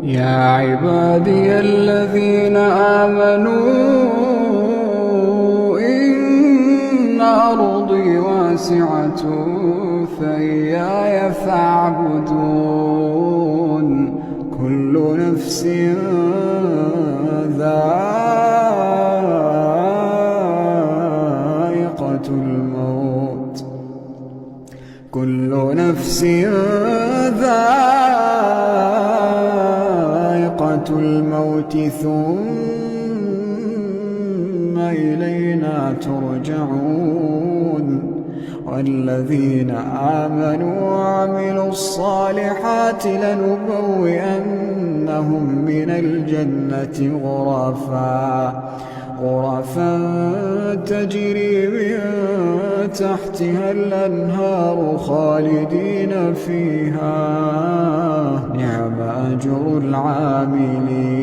يا عبادي الذين آمنوا إن أرضي واسعة فإياي فاعبدون كل نفس ذائقة الموت كل نفس ذائقة الموت ثم إلينا ترجعون والذين آمنوا وعملوا الصالحات لنبوئنهم من الجنة غرفا تجري من تحتها الأنهار خالدين فيها نعم أجر العاملين